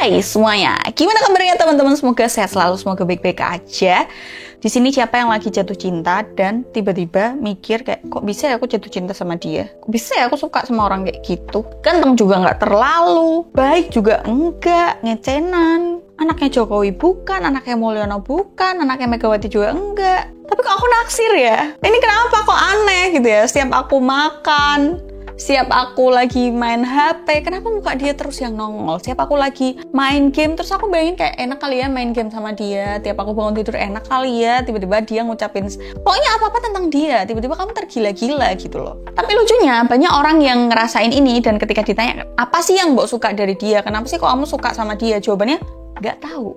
Hai semuanya, gimana kabarnya teman-teman? Semoga sehat selalu, semoga baik-baik aja. Di sini siapa yang lagi jatuh cinta dan tiba-tiba mikir kayak, kok bisa ya aku jatuh cinta sama dia? Kok bisa ya aku suka sama orang kayak gitu? Ganteng juga nggak terlalu, baik juga enggak, ngecenan. Anaknya Jokowi bukan, anaknya Mulyono bukan, anaknya Megawati juga enggak. Tapi kok aku naksir ya? Ini kenapa kok aneh gitu ya? Setiap aku makan, setiap aku lagi main HP, kenapa muka dia terus yang nongol? Setiap aku lagi main game, terus aku bayangin kayak enak kali ya main game sama dia. Tiap aku bangun tidur enak kali ya, tiba-tiba dia ngucapin pokoknya apa-apa tentang dia. Tiba-tiba kamu tergila-gila gitu loh. Tapi lucunya banyak orang yang ngerasain ini, dan ketika ditanya apa sih yang mbok suka dari dia, kenapa sih kok kamu suka sama dia, jawabannya nggak tahu.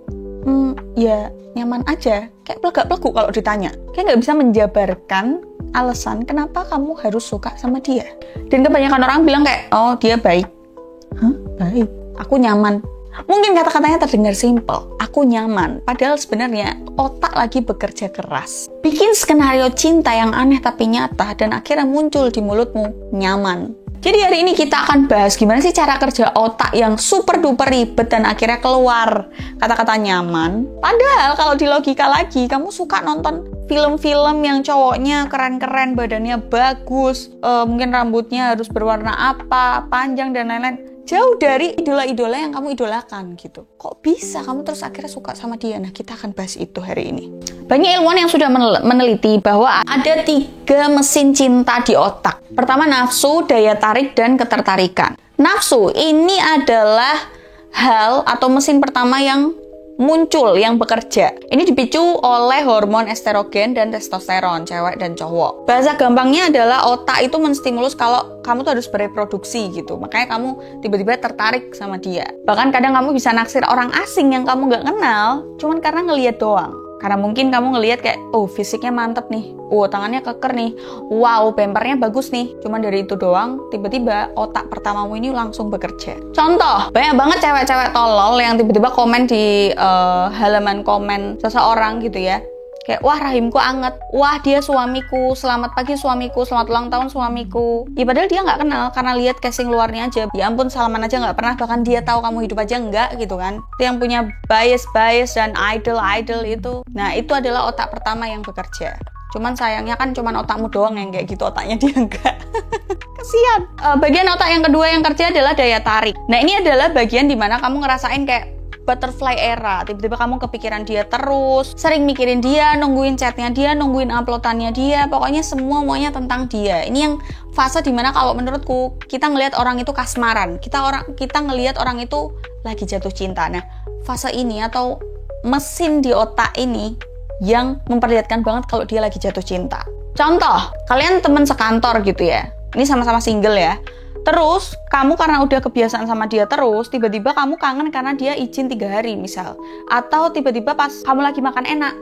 Ya nyaman aja, kayak plegak-pleguk kalau ditanya. Kayak nggak bisa menjabarkan alasan kenapa kamu harus suka sama dia. Dan kebanyakan orang bilang kayak, oh dia baik. Hah? Baik? Aku nyaman. Mungkin kata-katanya terdengar simpel, aku nyaman. Padahal sebenarnya otak lagi bekerja keras, bikin skenario cinta yang aneh tapi nyata, dan akhirnya muncul di mulutmu, nyaman. Jadi hari ini kita akan bahas gimana sih cara kerja otak yang super duper ribet dan akhirnya keluar kata-kata nyaman. Padahal kalau di logika lagi, kamu suka nonton film-film yang cowoknya keren-keren, badannya bagus, mungkin rambutnya harus berwarna apa, panjang dan lain-lain. Jauh dari idola-idola yang kamu idolakan gitu. Kok bisa kamu terus akhirnya suka sama dia? Nah, kita akan bahas itu hari ini. Banyak ilmuwan yang sudah meneliti bahwa ada 3 mesin cinta di otak. Pertama, nafsu, daya tarik, dan ketertarikan. Nafsu ini adalah hal atau mesin pertama yang muncul, yang bekerja. Ini dipicu oleh hormon estrogen dan testosteron, cewek dan cowok. Bahasa gampangnya adalah otak itu menstimulus kalau kamu tuh harus bereproduksi gitu. Makanya kamu tiba-tiba tertarik sama dia. Bahkan kadang kamu bisa naksir orang asing yang kamu nggak kenal, cuman karena ngelihat doang. Karena mungkin kamu ngelihat kayak, oh fisiknya mantep nih, oh tangannya keker nih, wow bempernya bagus nih. Cuman dari itu doang, tiba-tiba otak pertamamu ini langsung bekerja. Contoh, banyak banget cewek-cewek tolol yang tiba-tiba komen di halaman komen seseorang gitu ya. Kayak, wah rahimku anget, wah dia suamiku, selamat pagi suamiku, selamat ulang tahun suamiku. Ya padahal dia nggak kenal, karena lihat casing luarnya aja. Ya ampun, salaman aja nggak pernah, bahkan dia tahu kamu hidup aja nggak gitu kan. Itu yang punya bias dan idol itu. Nah itu adalah otak pertama yang bekerja. Cuman sayangnya kan cuman otakmu doang yang kayak gitu, otaknya dia enggak. Kasian. Bagian otak yang kedua yang kerja adalah daya tarik. Nah ini adalah bagian dimana kamu ngerasain kayak butterfly era, tiba-tiba kamu kepikiran dia terus, sering mikirin dia, nungguin chatnya dia, nungguin uploadannya dia, pokoknya semuanya tentang dia. Ini yang fase dimana kalau menurutku kita ngelihat orang itu kasmaran, kita ngelihat orang itu lagi jatuh cinta. Nah fase ini atau mesin di otak ini yang memperlihatkan banget kalau dia lagi jatuh cinta. Contoh, kalian teman sekantor gitu ya, ini sama-sama single ya. Terus, kamu karena udah kebiasaan sama dia terus, tiba-tiba kamu kangen karena dia izin 3 hari misal. Atau tiba-tiba pas kamu lagi makan enak,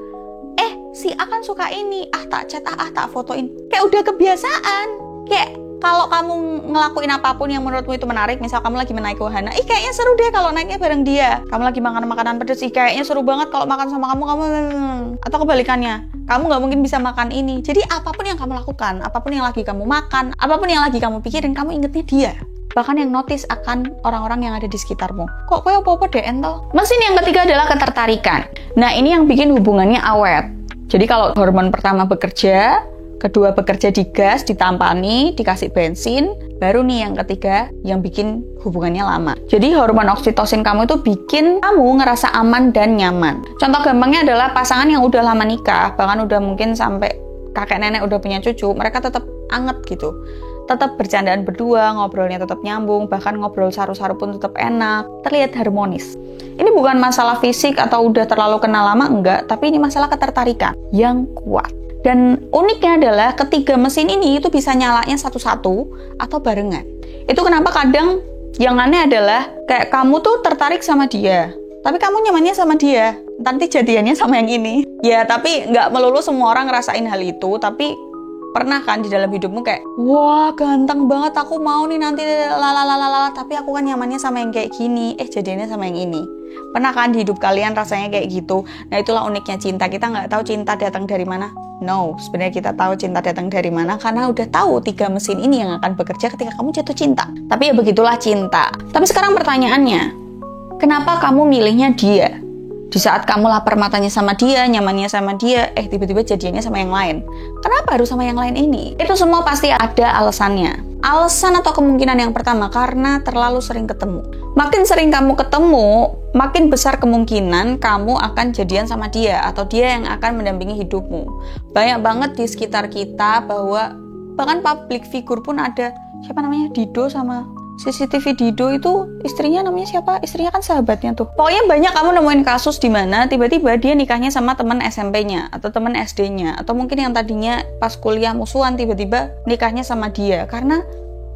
si A kan suka ini, tak chat, tak fotoin. Kayak udah kebiasaan. Kayak kalau kamu ngelakuin apapun yang menurutmu itu menarik, misal kamu lagi menaiki wahana, kayaknya seru deh kalau naiknya bareng dia. Kamu lagi makan makanan pedes, kayaknya seru banget kalau makan sama kamu. Atau kebalikannya, kamu nggak mungkin bisa makan ini. Jadi apapun yang kamu lakukan, apapun yang lagi kamu makan, apapun yang lagi kamu pikirin, kamu ingetnya dia. Bahkan yang notice akan orang-orang yang ada di sekitarmu. Kok kayak apa-apa deh entah. Mesin yang ketiga adalah ketertarikan. Nah ini yang bikin hubungannya awet. Jadi kalau hormon pertama bekerja, kedua bekerja digas, ditampani, dikasih bensin, baru nih yang ketiga yang bikin hubungannya lama. Jadi hormon oksitosin kamu itu bikin kamu ngerasa aman dan nyaman. Contoh gampangnya adalah pasangan yang udah lama nikah, bahkan udah mungkin sampai kakek nenek udah punya cucu, mereka tetap anget gitu. Tetap bercandaan berdua, ngobrolnya tetap nyambung, bahkan ngobrol saru-saru pun tetap enak, terlihat harmonis. Ini bukan masalah fisik atau udah terlalu kenal lama, enggak, tapi ini masalah ketertarikan yang kuat. Dan uniknya adalah ketiga mesin ini itu bisa nyalanya satu-satu atau barengan. Itu kenapa kadang yang aneh adalah kayak kamu tuh tertarik sama dia, tapi kamu nyamannya sama dia, nanti jadiannya sama yang ini. Ya tapi nggak melulu semua orang ngerasain hal itu, tapi pernah kan di dalam hidupmu kayak, wah ganteng banget, aku mau nih nanti lalalala, tapi aku kan nyamannya sama yang kayak gini, jadiannya sama yang ini. Pernah kan di hidup kalian rasanya kayak gitu? Nah itulah uniknya cinta, kita nggak tahu cinta datang dari mana. No, sebenarnya kita tahu cinta datang dari mana karena udah tahu 3 mesin ini yang akan bekerja ketika kamu jatuh cinta. Tapi ya begitulah cinta. Tapi sekarang pertanyaannya, Kenapa kamu milihnya dia? Di saat kamu lapar matanya sama dia, nyamannya sama dia, tiba-tiba jadiannya sama yang lain. Kenapa harus sama yang lain ini? Itu semua pasti ada alasannya. Alasan atau kemungkinan yang pertama, karena terlalu sering ketemu. Makin sering kamu ketemu, makin besar kemungkinan kamu akan jadian sama dia, atau dia yang akan mendampingi hidupmu. Banyak banget di sekitar kita bahwa, bahkan public figure pun ada, siapa namanya, Dido sama CCTV Dido itu istrinya namanya siapa? Istrinya kan sahabatnya tuh. Pokoknya banyak kamu nemuin kasus di mana tiba-tiba dia nikahnya sama teman SMP-nya atau teman SD-nya, atau mungkin yang tadinya pas kuliah musuhan tiba-tiba nikahnya sama dia karena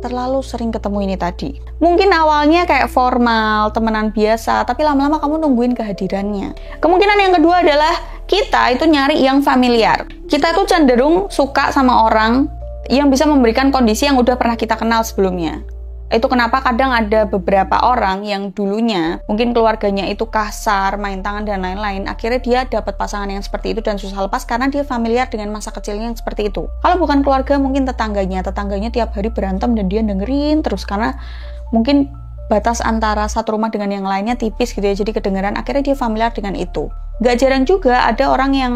terlalu sering ketemu ini tadi. Mungkin awalnya kayak formal, temenan biasa, tapi lama-lama kamu nungguin kehadirannya. Kemungkinan yang kedua adalah kita itu nyari yang familiar. Kita itu cenderung suka sama orang yang bisa memberikan kondisi yang udah pernah kita kenal sebelumnya. Itu kenapa kadang ada beberapa orang yang dulunya mungkin keluarganya itu kasar, main tangan dan lain-lain, akhirnya dia dapat pasangan yang seperti itu dan susah lepas karena dia familiar dengan masa kecilnya yang seperti itu. Kalau bukan keluarga, mungkin tetangganya tiap hari berantem dan dia dengerin terus karena mungkin batas antara satu rumah dengan yang lainnya tipis gitu ya, jadi kedengeran, akhirnya dia familiar dengan itu. Gak jarang juga ada orang yang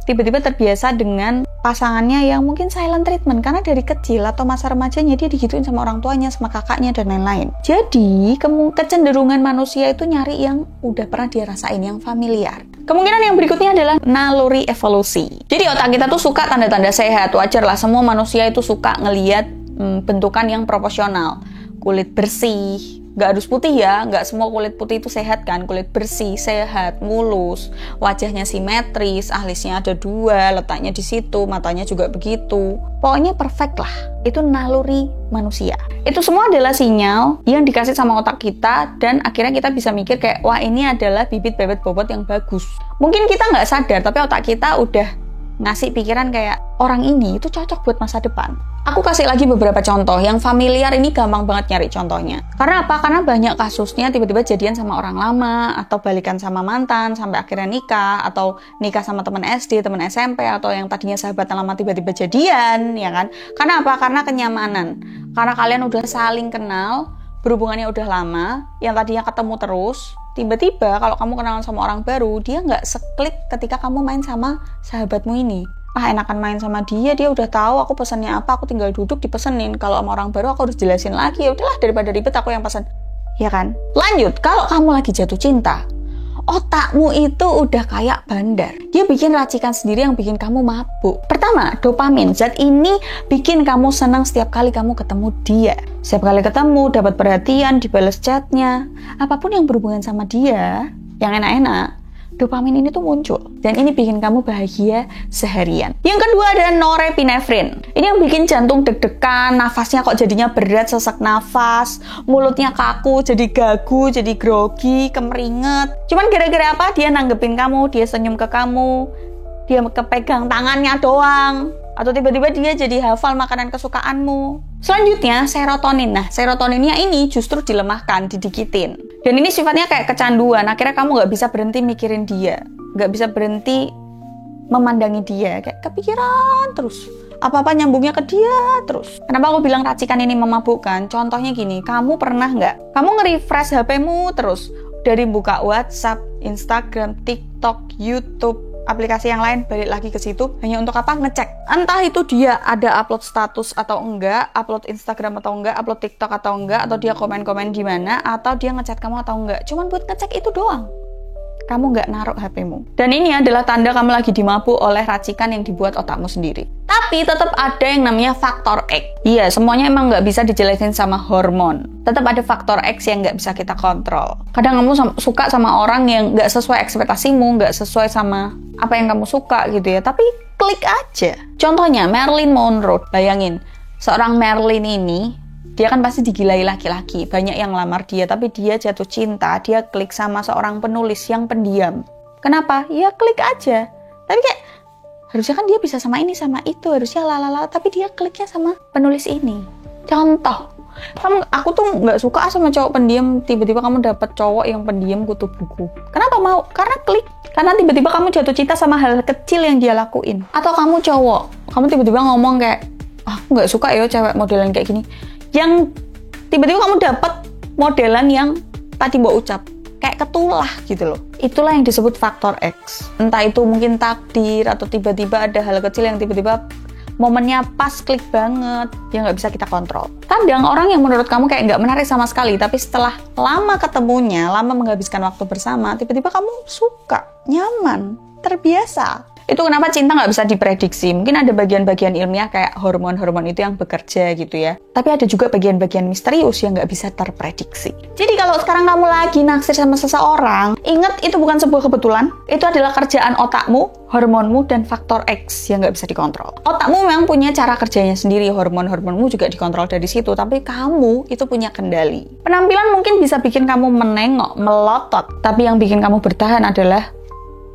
tiba-tiba terbiasa dengan pasangannya yang mungkin silent treatment karena dari kecil atau masa remajanya dia digituin sama orang tuanya, sama kakaknya dan lain-lain. Jadi kecenderungan manusia itu nyari yang udah pernah dia rasain, yang familiar. Kemungkinan yang berikutnya adalah naluri evolusi. Jadi otak kita tuh suka tanda-tanda sehat, wajar lah, semua manusia itu suka ngelihat bentukan yang proporsional, kulit bersih. Gak harus putih ya, gak semua kulit putih itu sehat kan. Kulit bersih, sehat, mulus, wajahnya simetris, alisnya ada 2, letaknya di situ, matanya juga begitu. Pokoknya perfect lah. Itu naluri manusia. Itu semua adalah sinyal yang dikasih sama otak kita dan akhirnya kita bisa mikir kayak, wah ini adalah bibit bebet bobot yang bagus. Mungkin kita gak sadar, tapi otak kita udah ngasih pikiran kayak, orang ini itu cocok buat masa depan. Aku kasih lagi beberapa contoh. Yang familiar ini gampang banget nyari contohnya. Karena apa? Karena banyak kasusnya tiba-tiba jadian sama orang lama, atau balikan sama mantan, sampai akhirnya nikah, atau nikah sama teman SD, teman SMP, atau yang tadinya sahabatan lama tiba-tiba jadian, ya kan? Karena apa? Karena kenyamanan. Karena kalian udah saling kenal, berhubungannya udah lama, yang tadinya ketemu terus, tiba-tiba kalau kamu kenalan sama orang baru, dia nggak seklik ketika kamu main sama sahabatmu ini. Enakan main sama dia udah tahu aku pesannya apa, aku tinggal duduk dipesenin. Kalau sama orang baru aku harus jelasin lagi, ya udahlah daripada ribet aku yang pesen, ya kan? Lanjut, kalau kamu lagi jatuh cinta, otakmu itu udah kayak bandar. Dia bikin racikan sendiri yang bikin kamu mabuk. Pertama, dopamin. Zat ini bikin kamu senang setiap kali kamu ketemu dia. Setiap kali ketemu, dapat perhatian, dibales chatnya, apapun yang berhubungan sama dia, yang enak-enak, dopamin ini tuh muncul. Dan ini bikin kamu bahagia seharian. Yang kedua ada norepinefrin. Ini yang bikin jantung deg-degan, nafasnya kok jadinya berat, sesak nafas, mulutnya kaku, jadi gagu, jadi grogi, kemeringet. Cuman gara-gara apa? Dia nanggepin kamu, dia senyum ke kamu, dia kepegang tangannya doang. Atau tiba-tiba dia jadi hafal makanan kesukaanmu. Selanjutnya, serotonin. Nah, serotoninnya ini justru dilemahkan, didikitin. Dan ini sifatnya kayak kecanduan. Akhirnya kamu gak bisa berhenti mikirin dia. Gak bisa berhenti memandangi dia. Kayak kepikiran terus. Apa-apa nyambungnya ke dia terus. Kenapa aku bilang racikan ini memabukkan? Contohnya gini, kamu pernah nggak? Kamu nge-refresh HP-mu terus. Dari buka WhatsApp, Instagram, TikTok, YouTube, aplikasi yang lain, balik lagi ke situ hanya untuk apa? Ngecek. Entah itu dia ada upload status atau enggak, upload Instagram atau enggak, upload TikTok atau enggak, atau dia komen-komen di mana, atau dia ngechat kamu atau enggak. Cuman buat ngecek itu doang. Kamu nggak naruh HP-mu. Dan ini adalah tanda kamu lagi dimabuk oleh racikan yang dibuat otakmu sendiri. Tapi tetap ada yang namanya faktor X. Iya, semuanya emang nggak bisa dijelasin sama hormon. Tetap ada faktor X yang nggak bisa kita kontrol. Kadang kamu suka sama orang yang nggak sesuai ekspektasimu, nggak sesuai sama apa yang kamu suka gitu ya. Tapi klik aja. Contohnya Marilyn Monroe. Bayangin, seorang Marilyn ini, dia kan pasti digilai laki-laki. Banyak yang lamar dia, tapi dia jatuh cinta. Dia klik sama seorang penulis yang pendiam. Kenapa? Ya klik aja. Tapi kayak, harusnya kan dia bisa sama ini, sama itu. Harusnya lalala. Tapi dia kliknya sama penulis ini. Contoh. Aku tuh gak suka sama cowok pendiam. Tiba-tiba kamu dapet cowok yang pendiam kutu buku. Kenapa mau? Karena klik. Karena tiba-tiba kamu jatuh cinta sama hal kecil yang dia lakuin. Atau kamu cowok. Kamu tiba-tiba ngomong kayak, aku gak suka ya cewek modelan kayak gini. Yang tiba-tiba kamu dapat modelan yang tadi mbak ucap, kayak ketulah gitu loh. Itulah yang disebut faktor X. Entah itu mungkin takdir atau tiba-tiba ada hal kecil yang tiba-tiba momennya pas, klik banget, yang nggak bisa kita kontrol. Kadang orang yang menurut kamu kayak nggak menarik sama sekali, tapi setelah lama ketemunya, lama menghabiskan waktu bersama, tiba-tiba kamu suka, nyaman, terbiasa. Itu kenapa cinta nggak bisa diprediksi. Mungkin ada bagian-bagian ilmiah kayak hormon-hormon itu yang bekerja gitu ya. Tapi ada juga bagian-bagian misterius yang nggak bisa terprediksi. Jadi kalau sekarang kamu lagi naksir sama seseorang, ingat itu bukan sebuah kebetulan. Itu adalah kerjaan otakmu, hormonmu, dan faktor X yang nggak bisa dikontrol. Otakmu memang punya cara kerjanya sendiri, hormon-hormonmu juga dikontrol dari situ, tapi kamu itu punya kendali. Penampilan mungkin bisa bikin kamu menengok, melotot, tapi yang bikin kamu bertahan adalah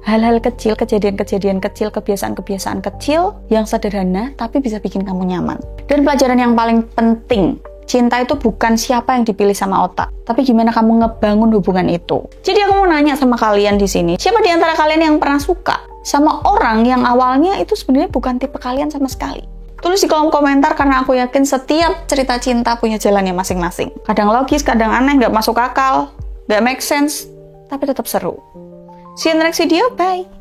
hal-hal kecil, kejadian-kejadian kecil, kebiasaan-kebiasaan kecil yang sederhana tapi bisa bikin kamu nyaman. Dan pelajaran yang paling penting, cinta itu bukan siapa yang dipilih sama otak, tapi gimana kamu ngebangun hubungan itu. Jadi aku mau nanya sama kalian di sini, siapa di antara kalian yang pernah suka sama orang yang awalnya itu sebenarnya bukan tipe kalian sama sekali? Tulis di kolom komentar karena aku yakin setiap cerita cinta punya jalannya masing-masing. Kadang logis, kadang aneh, nggak masuk akal, nggak make sense, tapi tetap seru. See you in the next video. Bye.